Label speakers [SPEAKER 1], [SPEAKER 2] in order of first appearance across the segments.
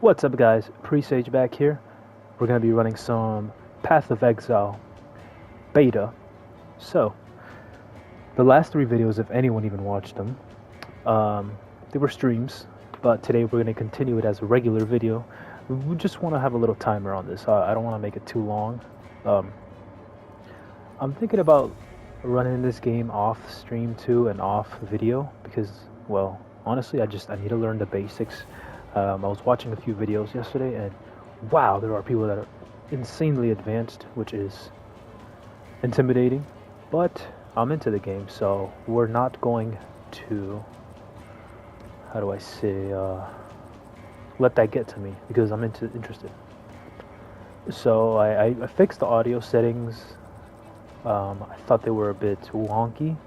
[SPEAKER 1] What's up guys, Presage back here. We're going to be running some Path of Exile beta. So, the last 3 videos, if anyone even watched them, they were streams, but today we're going to continue it as a regular video. We just want to have a little timer on this. I don't want to make it too long. I'm thinking about running this game off stream too and off video because, well, honestly I need to learn the basics. I was watching a few videos yesterday and wow, there are people that are insanely advanced, which is intimidating, but I'm into the game, so we're not going to, how do I say, let that get to me because I'm interested. So I fixed the audio settings. I thought they were a bit wonky,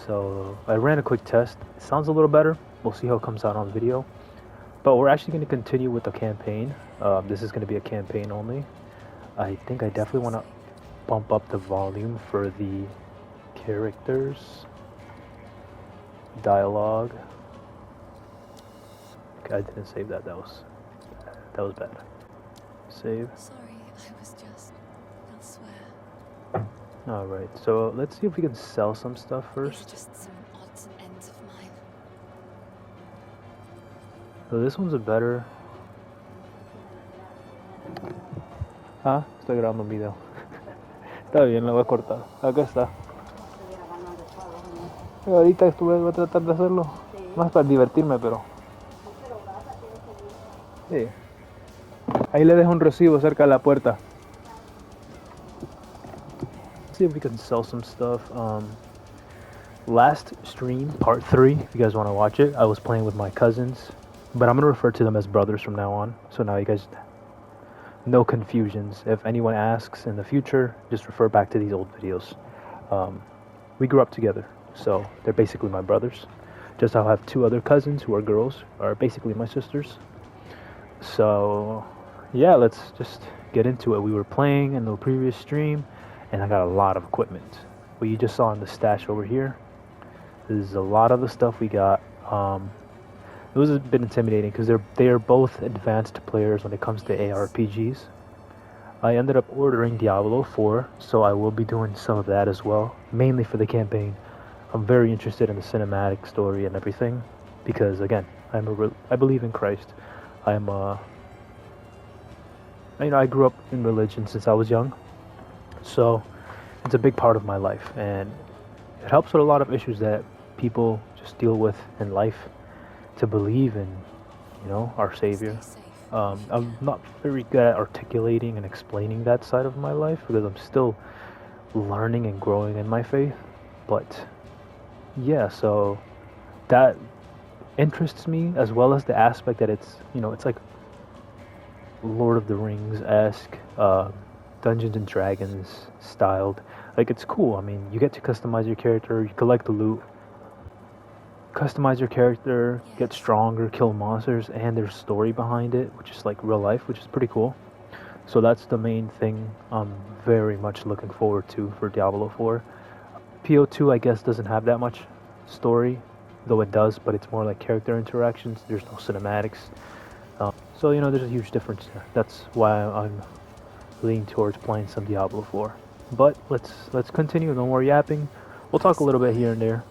[SPEAKER 1] so I ran a quick test. It sounds a little better. We'll see how it comes out on video. But we're actually going to continue with the campaign. This is going to be a campaign only. I think I definitely want to bump up the volume for the characters. Dialogue. Okay, I didn't save that. That was bad. Save.
[SPEAKER 2] Sorry, I was just elsewhere.
[SPEAKER 1] Alright, so let's see if we can sell some stuff first.
[SPEAKER 2] Just some odds and ends of mine.
[SPEAKER 1] So this one's a better... Ah, estoy grabando un video. Está bien, lo voy a cortar. Acá está. Ahorita voy a tratar de hacerlo. Más para divertirme, pero... Sí. Ahí le dejo un recibo cerca de la puerta. Let's see if we can sell some stuff. Last stream, part 3, if you guys want to watch it, I was playing with my cousins. But I'm going to refer to them as brothers from now on. So now you guys, no confusions. If anyone asks in the future, just refer back to these old videos. We grew up together, so they're basically my brothers. Just I'll have 2 other cousins who are girls, are basically my sisters. So yeah, let's just get into it. We were playing in the previous stream, and I got a lot of equipment. What you just saw in the stash over here, this is a lot of the stuff we got. It was a bit intimidating because they are both advanced players when it comes to ARPGs. I ended up ordering Diablo 4, so I will be doing some of that as well, mainly for the campaign. I'm very interested in the cinematic story and everything because, again, I believe in Christ. I grew up in religion since I was young, so it's a big part of my life, and it helps with a lot of issues that people just deal with in life. To believe in, our Savior. I'm not very good at articulating and explaining that side of my life because I'm still learning and growing in my faith. But yeah, so that interests me, as well as the aspect that it's like Lord of the Rings-esque, Dungeons and Dragons styled. Like, it's cool. I mean, you get to customize your character, you collect the loot, customize your character, get stronger, kill monsters, and there's story behind it, which is like real life, which is pretty cool. So that's the main thing I'm very much looking forward to for Diablo 4. PO2, I guess, doesn't have that much story, though it does, but it's more like character interactions. There's no cinematics. So, there's a huge difference there. That's why I'm leaning towards playing some Diablo 4. But let's continue, no more yapping. We'll talk a little bit here and there.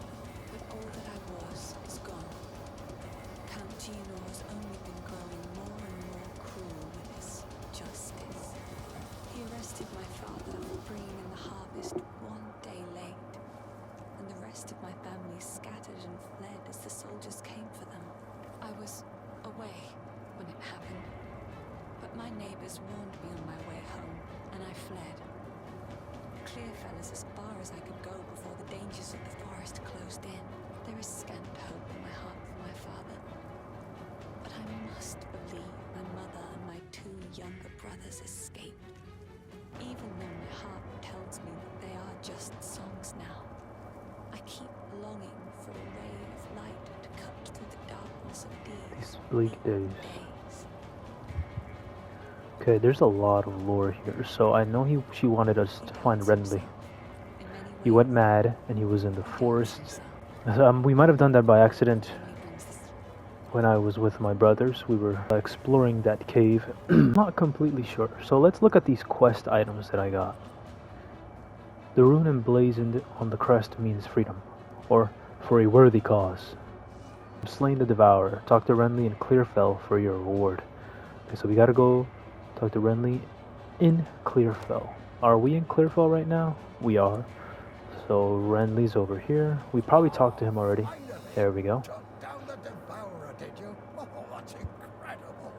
[SPEAKER 2] As far as I could go before the dangers of the forest closed in. There is scant hope in my heart for my father. But I must believe my mother and my 2 younger brothers escaped. Even though my heart tells me that they are just songs now, I keep longing for a ray of light to cut through the darkness of these
[SPEAKER 1] bleak days. Okay, there's a lot of lore here. So I know she wanted us to find Renly. He went mad and he was in the forest. We might have done that by accident. when I was with my brothers. We were exploring that cave. Not completely sure. So let's look at these quest items that I got. The rune emblazoned on the crest means freedom, or for a worthy cause. Slain the Devourer. Talk to Renly in Clearfell for your reward. Okay, so we gotta go talk to Renly in Clearfell. Are we in Clearfell right now? We are. So Renly's over here. We probably talked to him already. There we go.
[SPEAKER 3] Took down the Devourer, did you? Oh, that's incredible.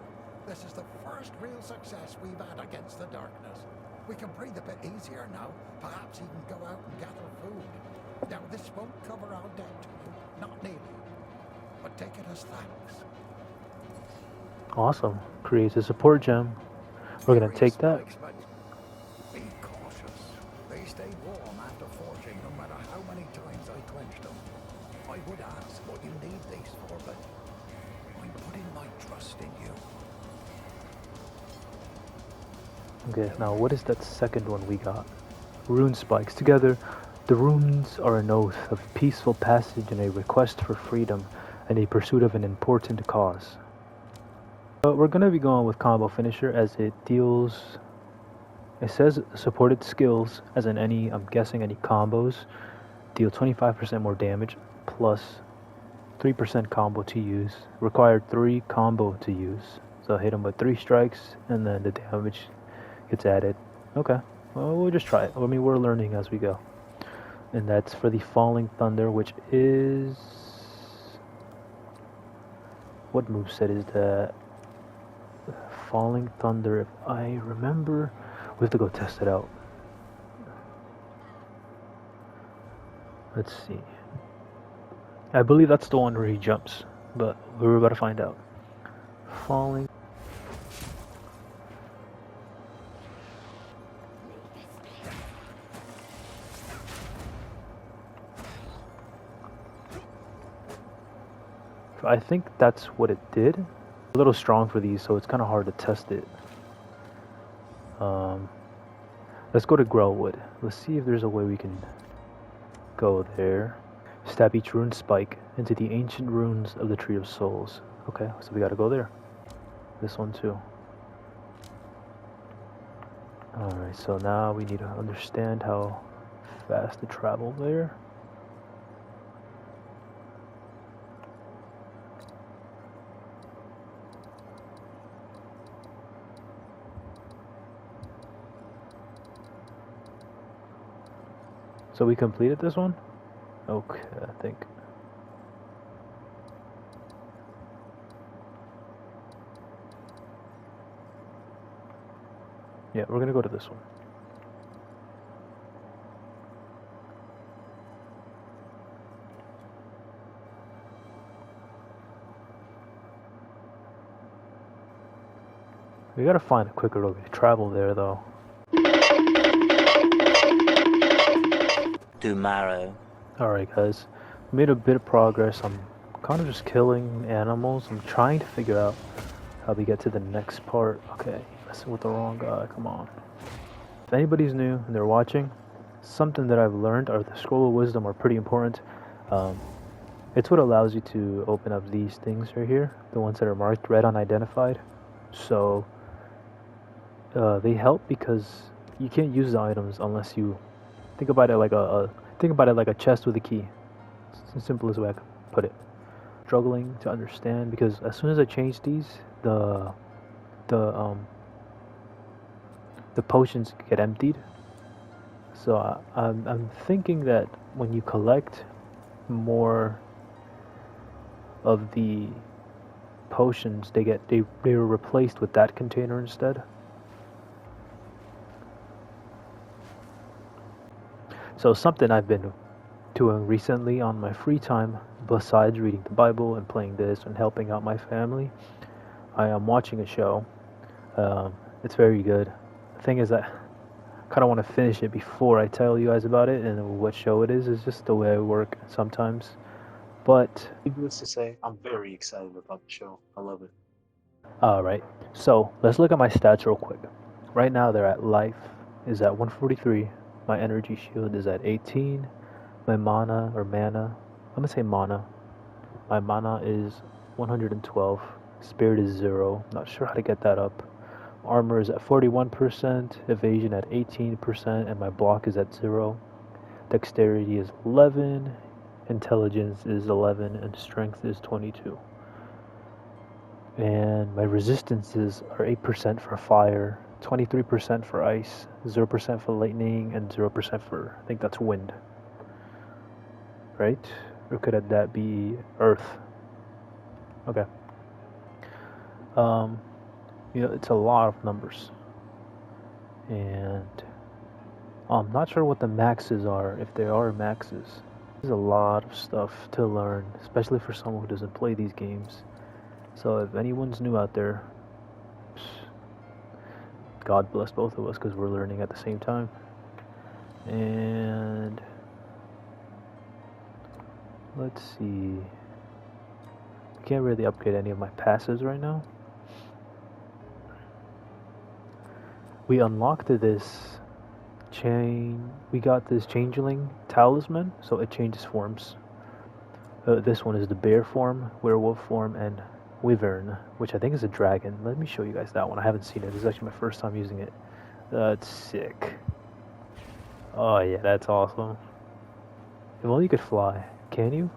[SPEAKER 3] This is the first real success we've had against the darkness. We can breathe a bit easier now. Perhaps even go out and gather food. Now, this won't cover our debt to you. Not nearly. But take it as thanks.
[SPEAKER 1] Awesome. Creates a support gem. We're gonna take that.
[SPEAKER 3] Be cautious. They stay warm after forging, no matter how many times I quench them. I would ask what you need these for, but I'm putting my trust in you.
[SPEAKER 1] Okay, now what is that second one we got? Rune spikes. Together, the runes are an oath of peaceful passage and a request for freedom and a pursuit of an important cause. But we're gonna be going with combo finisher as it deals. It says supported skills, as in any, I'm guessing any combos, deal 25% more damage plus 3% combo to use. Required 3 combo to use. So hit him with 3 strikes and then the damage gets added. Okay, well, we'll just try it. I mean, we're learning as we go. And that's for the Falling Thunder, which is... What moveset is that? Falling Thunder, if I remember. We have to go test it out. Let's see. I believe that's the one where he jumps, but we're about to find out. Falling. I think that's what it did. A little strong for these, so it's kind of hard to test it. Let's go to Grelwood. Let's see if there's a way we can go there. Stab each rune spike into the ancient runes of the Tree of Souls. Okay, so we gotta go there. This one too. Alright, so now we need to understand how fast to travel there. So we completed this one? Okay, I think. Yeah, we're gonna go to this one. We gotta find a quicker way to travel there, though.
[SPEAKER 4] Tomorrow.
[SPEAKER 1] Alright, guys. We made a bit of progress. I'm kind of just killing animals. I'm trying to figure out how we get to the next part. Okay, messing with the wrong guy. Come on. If anybody's new and they're watching, something that I've learned are the Scroll of Wisdom are pretty important. It's what allows you to open up these things right here, the ones that are marked red unidentified. So they help because you can't use the items unless you think about it like a chest with a key. It's the simplest way I could put it. Struggling to understand because as soon as I change these, the potions get emptied. So I'm thinking that when you collect more of the potions, they're replaced with that container instead. So something I've been doing recently on my free time, besides reading the Bible and playing this and helping out my family, I am watching a show. It's very good. The thing is that I kind of want to finish it before I tell you guys about it and what show it is. It's just the way I work sometimes. But needless to say, I'm very excited about the show. I love it. Alright, so let's look at my stats real quick. Right now they're at life is at 143. My energy shield is at 18. My mana, I'm gonna say mana. My mana is 112. Spirit is 0. Not sure how to get that up. Armor is at 41%, evasion at 18%, and my block is at 0. Dexterity is 11, intelligence is 11, and strength is 22. And my resistances are 8% for fire, 23% for ice, 0% for lightning, and 0% for, I think that's wind. Right? Or could that be earth? Okay. It's a lot of numbers. And I'm not sure what the maxes are, if there are maxes. There's a lot of stuff to learn, especially for someone who doesn't play these games. So if anyone's new out there, God bless both of us because we're learning at the same time. And let's see. I can't really upgrade any of my passives right now. We unlocked this we got this changeling talisman, so it changes forms. This one is the bear form, werewolf form, and wyvern, which I think is a dragon. Let me show you guys that one. I haven't seen it. This is actually my first time using it. That's sick. Oh yeah, that's awesome. If only you could fly. Can you?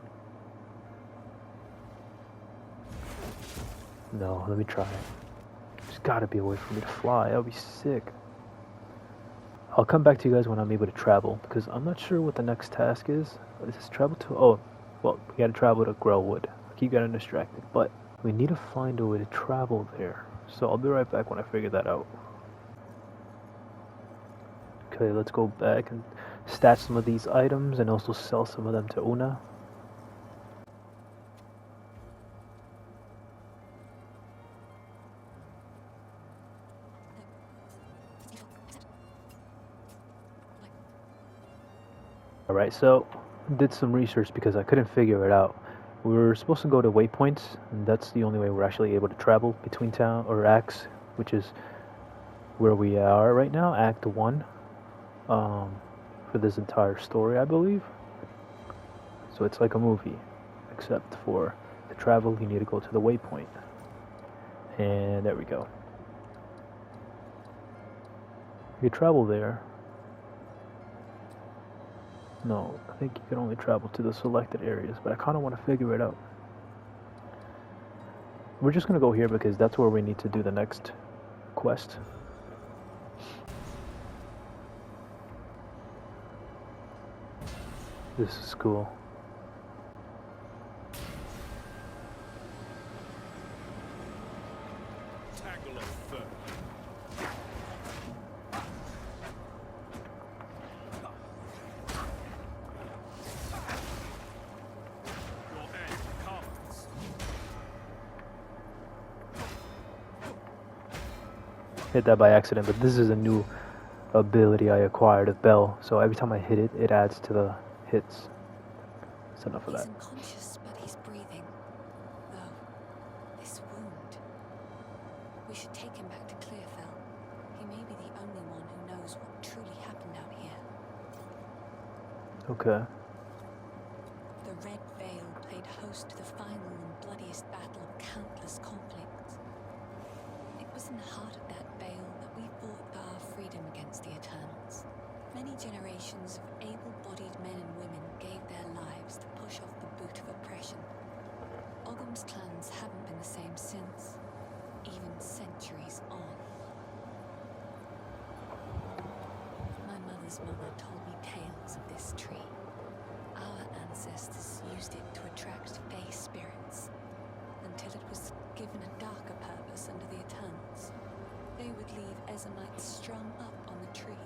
[SPEAKER 1] No, let me try. There's gotta be a way for me to fly. That would be sick. I'll come back to you guys when I'm able to travel, because I'm not sure what the next task is. Is this travel to... Oh, well, we gotta travel to Grelwood. I keep getting distracted, but we need to find a way to travel there. So I'll be right back when I figure that out. Okay, let's go back and stash some of these items and also sell some of them to Una. Alright, so did some research because I couldn't figure it out. We were supposed to go to waypoints, and that's the only way we're actually able to travel between town or acts, which is where we are right now, Act 1, for this entire story, I believe. So it's like a movie, except for to travel, you need to go to the waypoint. And there we go. You can travel there. No, I think you can only travel to the selected areas, but I kind of want to figure it out. We're just going to go here because that's where we need to do the next quest. This is cool. Hit that by accident, but this is a new ability I acquired of Bell, so every time I hit it, it adds to the hits. That's enough of that.
[SPEAKER 2] He's unconscious, but he's breathing. Though, this wound... We should take him back to Clearfell. He may be the only one who knows what truly happened out here.
[SPEAKER 1] Okay.
[SPEAKER 2] The Red Veil played host to the final and bloodiest battle of countless conflicts. It was in the heart of that veil that we fought for our freedom against the Eternals. Many generations of able-bodied men and women gave their lives to push off the boot of oppression. Ogham's clans haven't been the same since, even centuries on. My mother's mother told me tales of this tree. Our ancestors used it to attract Fae spirits, until it was given a darker purpose under the Eternals. They would leave Ezamites strung up on the tree,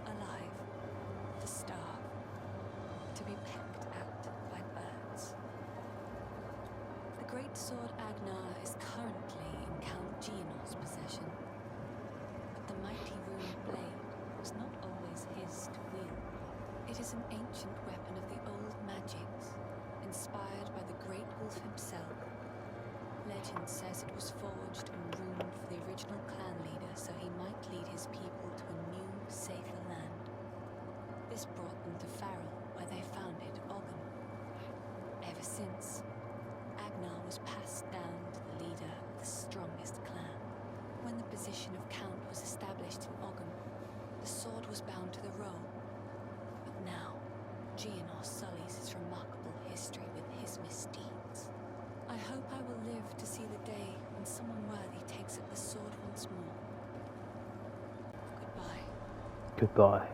[SPEAKER 2] alive, to starve, to be pecked at by birds. The great sword Agnar is currently in Count Geonor's possession, but the mighty rune blade was not always his to wield. It is an ancient weapon of the old magics, inspired by the great wolf himself. Legend says it was forged and ruined for the original clan leader so he might lead his people to a new, safer land. This brought them to Farrell, where they founded Ogham. Ever since, Agnar was position of Count was established in Ogham, the sword was bound to the roll. But now, Gianor sullies his remarkable history with his misdeeds. I hope I will live to see the day when someone worthy takes up the sword once more. Goodbye.
[SPEAKER 1] Goodbye.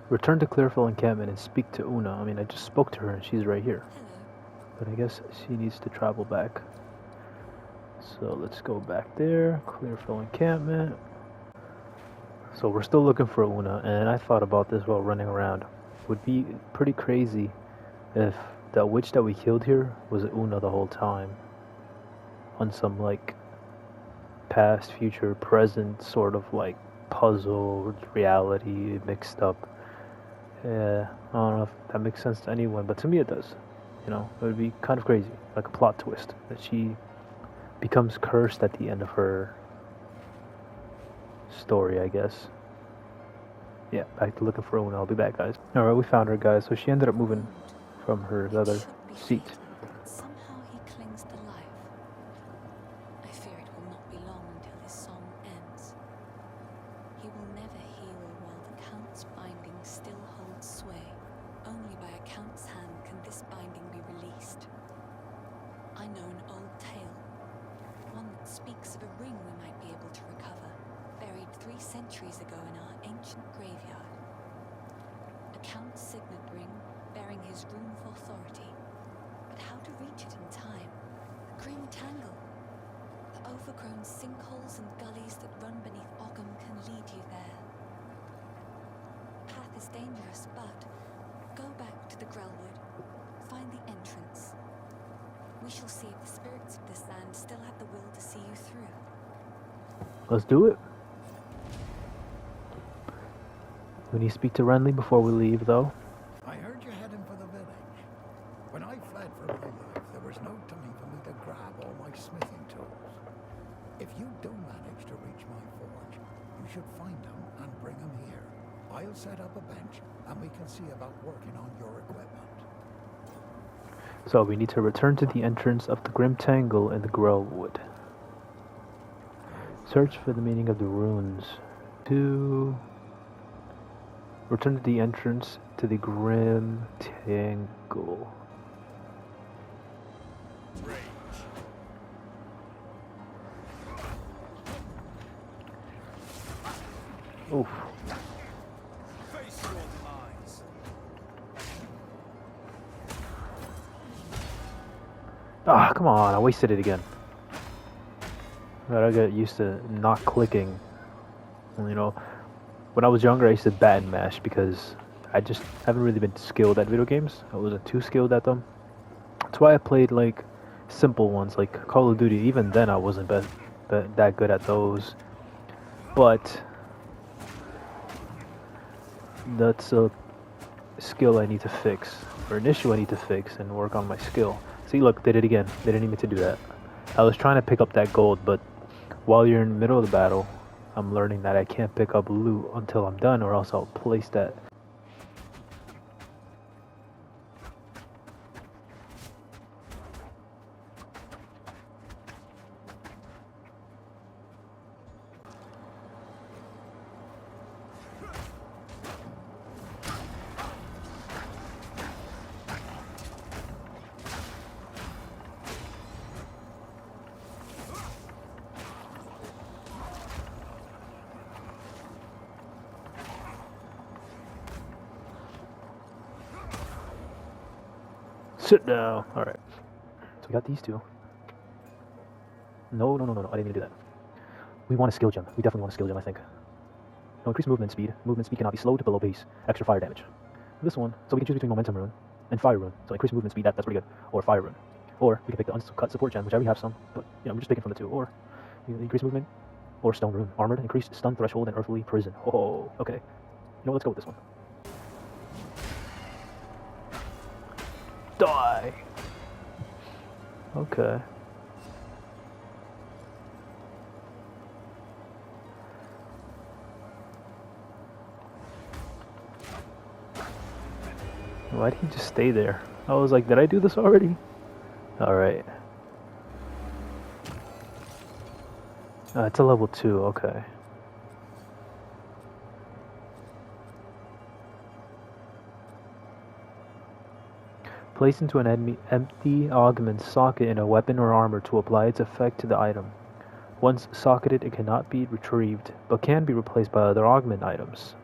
[SPEAKER 1] Return to Clearfield encampment and speak to Una. I mean, I just spoke to her and she's right here.
[SPEAKER 2] Hello.
[SPEAKER 1] But I guess she needs to travel back. So let's go back there. Clearfield encampment. So we're still looking for Una, and I thought about this while running around. Would be pretty crazy if that witch that we killed here was Una the whole time. On some like past, future, present sort of like puzzle reality mixed up. Yeah, I don't know if that makes sense to anyone, but to me it does. You know, it would be kind of crazy, like a plot twist, that she becomes cursed at the end of her story, I guess. Yeah, back to looking for Una. I'll be back, guys. Alright, we found her, guys. So she ended up moving from her other seat.
[SPEAKER 2] Somehow he clings to life. I fear it will not be long until his song ends. He will never heal while the Count's binding still holds sway. Only by a Count's hand can this binding be released. I know an old tale, one that speaks of a ring we might be able to recover, buried 3 centuries ago in our ancient graveyard. A Count's signet ring bearing his rune of authority. But how to reach it in time? The grim tangle. The overgrown sinkholes and gullies that run beneath Ogham can lead you there. Path is dangerous, but go back to the Grelwood. Find the entrance. We shall see if the spirits of this land still have the will to see you through.
[SPEAKER 1] Let's do it. We need to speak to Renly before we leave, though.
[SPEAKER 3] I heard you heading for the village. When I fled for my life, there was no time for me to grab all my smithing tools. If you do manage to reach my forge, you should find them and bring them here. I'll set up a bench, and we can see about working on your equipment.
[SPEAKER 1] So we need to return to the entrance of the Grim Tangle in the Grelwood. Search for the meaning of the runes. To return to the entrance to the Grim Tangle. Oof.
[SPEAKER 4] Face your demise.
[SPEAKER 1] Ah, come on, I wasted it again. Gotta get used to not clicking. You know, when I was younger, I used to bat and mash because I just haven't really been skilled at video games. I wasn't too skilled at them. That's why I played like simple ones like Call of Duty. Even then, I wasn't that good at those. But that's a skill I need to fix, or an issue I need to fix and work on my skill. See, look, they did it again. They didn't need me to do that. I was trying to pick up that gold, but while you're in the middle of the battle, I'm learning that I can't pick up loot until I'm done, or else I'll place that. Sit down. Alright. So we got these two. No. I didn't mean to do that. We want a skill gem. We definitely want a skill gem, I think. No, increase movement speed. Movement speed cannot be slowed below base. Extra fire damage. This one, so we can choose between momentum rune and fire rune. So increase movement speed, that's pretty good. Or fire rune. Or we can pick the uncut support gem, which I already have some. But, you know, we're just picking from the two. Or increase movement. Or stone rune. Armored, increased stun threshold, and earthly prison. Oh, okay. You know what, let's go with this one. Die! Okay. Why did he just stay there? I was like, did I do this already? Alright. It's a level 2, okay. Place into an empty augment socket in a weapon or armor to apply its effect to the item. Once socketed, it cannot be retrieved, but can be replaced by other augment items.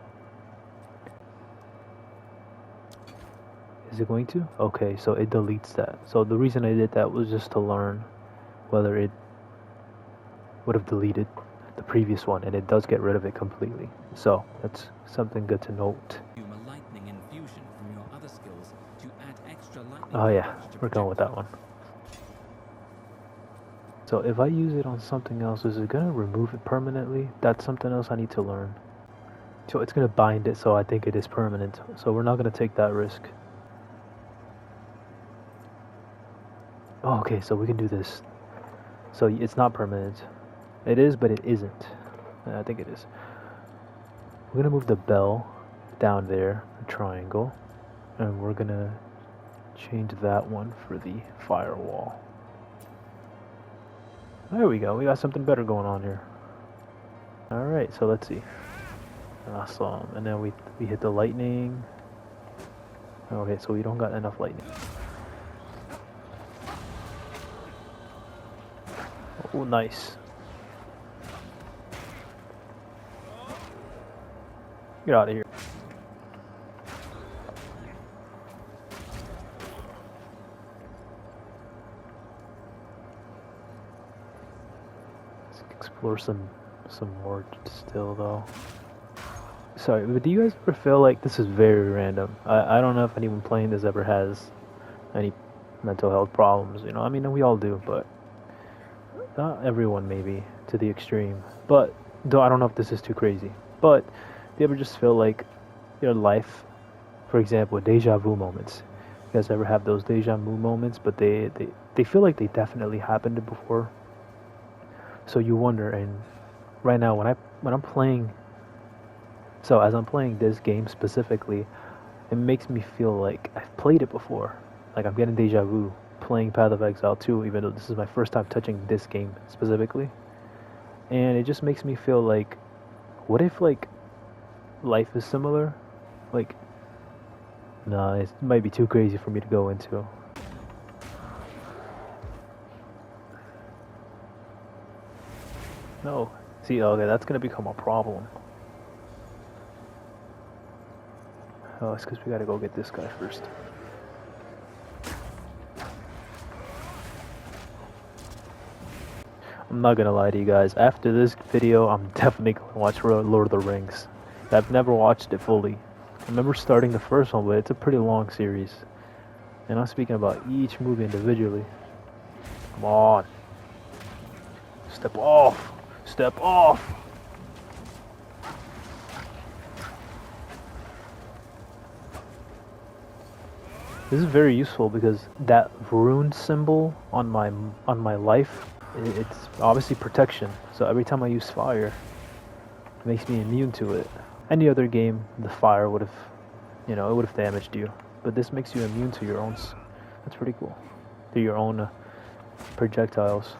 [SPEAKER 1] Is it going to? Okay, so it deletes that. So the reason I did that was just to learn whether it would have deleted the previous one, and it does get rid of it completely. So that's something good to note.
[SPEAKER 5] A lightning infusion from your other skills to add extra lightning.
[SPEAKER 1] Oh yeah,
[SPEAKER 5] damage to
[SPEAKER 1] we're going with that
[SPEAKER 5] projectiles.
[SPEAKER 1] one. So if I use it on something else, is it gonna remove it permanently? That's something else I need to learn. So it's gonna bind it, so I think it is permanent. So we're not gonna take that risk. Oh, okay, so we can do this. So it's not permanent. It is, but it isn't. I think it is. We're gonna move the bell down there, the triangle, and we're gonna change that one for the firewall. There we go. We got something better going on here. All right, so let's see. Awesome. And then we hit the lightning. Okay, so we don't got enough lightning. Oh, nice. Get out of here. Let's explore some more still though. Sorry, but do you guys ever feel like this is very random? I don't know if anyone playing this ever has any mental health problems, you know? I mean, we all do, but not everyone maybe to the extreme. But though I don't know if this is too crazy. But do you ever just feel like your life, for example, deja vu moments? You guys ever have those deja vu moments, but they feel like they definitely happened before? So you wonder, and right now when I'm playing, so as I'm playing this game specifically, it makes me feel like I've played it before. Like I'm getting deja vu playing Path of Exile 2, even though this is my first time touching this game specifically. And it just makes me feel like, what if like life is similar? Like, nah, it might be too crazy for me to go into. No, see, okay, that's gonna become a problem. Oh, it's because we gotta go get this guy first. I'm not gonna lie to you guys, after this video, I'm definitely gonna watch Lord of the Rings. I've never watched it fully. I remember starting the first one, but it's a pretty long series. And I'm speaking about each movie individually. Come on. Step off! Step off! This is very useful because that rune symbol on my life, it's obviously protection. So every time I use fire, it makes me immune to it. Any other game, the fire would have, it would have damaged you. But this makes you immune to your own. That's pretty cool. To your own projectiles.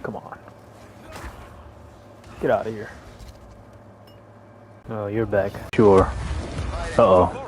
[SPEAKER 1] Come on. Get out of here. Oh, you're back. Sure. Uh-oh.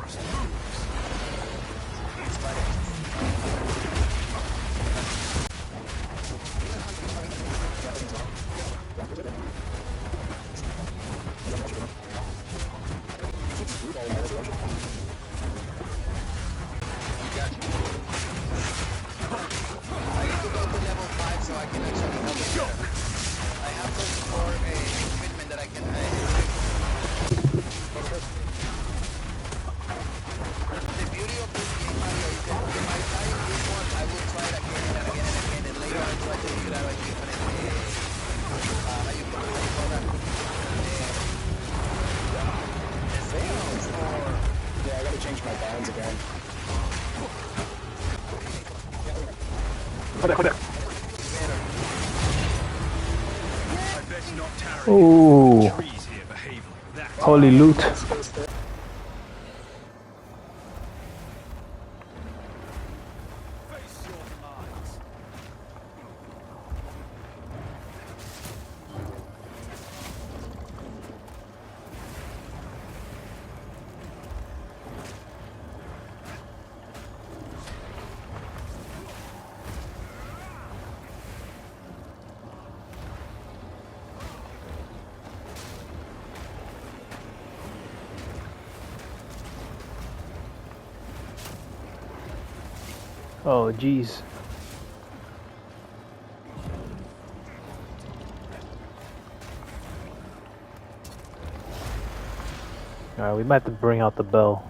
[SPEAKER 1] Oh, holy loot. Oh, jeez. Alright, we might have to bring out the bell.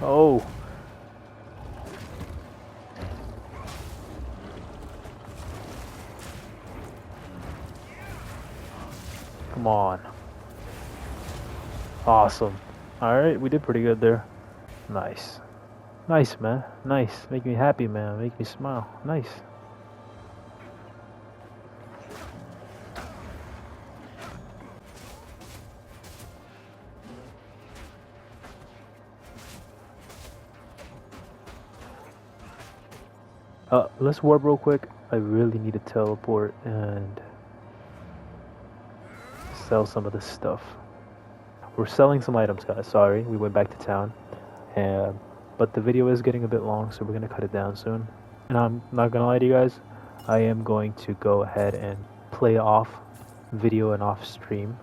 [SPEAKER 1] Oh. Come on. Awesome. Alright, we did pretty good there. Nice. Nice, man. Nice. Make me happy, man. Make me smile. Nice. Let's warp real quick. I really need to teleport and sell some of this stuff. We're selling some items, guys. Sorry, we went back to town. But the video is getting a bit long, so we're going to cut it down soon. And I'm not going to lie to you guys. I am going to go ahead and play off video and off stream.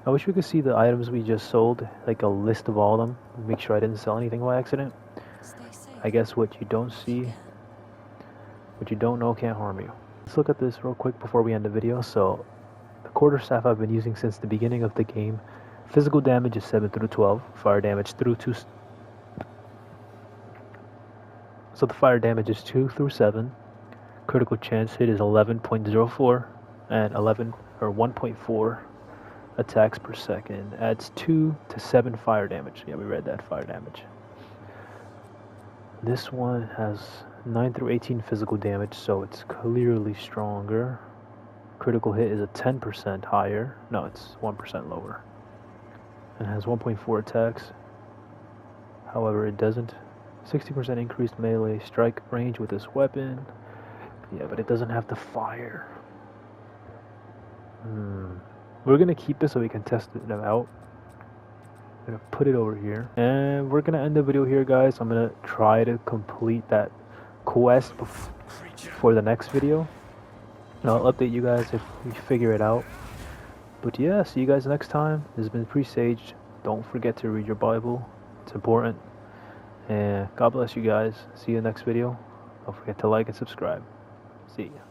[SPEAKER 1] I wish we could see the items we just sold, like a list of all of them. Make sure I didn't sell anything by accident.
[SPEAKER 2] Stay safe.
[SPEAKER 1] I guess what you don't see, what you don't know can't harm you. Let's look at this real quick before we end the video. So, the quarterstaff I've been using since the beginning of the game. Physical damage is 7 through 12. Fire damage through 2. So the fire damage is 2 through 7. Critical chance hit is 11.04 and 1.4 attacks per second. Adds 2 to 7 fire damage. Yeah, we read that, fire damage. This one has 9 through 18 physical damage, so it's clearly stronger. Critical hit is a 10% higher. No, it's 1% lower. And has 1.4 attacks. However, it doesn't. 60% increased melee strike range with this weapon. Yeah, but it doesn't have the fire. We're gonna keep this so we can test it out. I'm gonna put it over here. And we're gonna end the video here, guys. I'm gonna try to complete that quest for the next video. And I'll update you guys if we figure it out. But yeah, see you guys next time. This has been Presaged. Don't forget to read your Bible. It's important. And God bless you guys. See you next video. Don't forget to like and subscribe. See ya.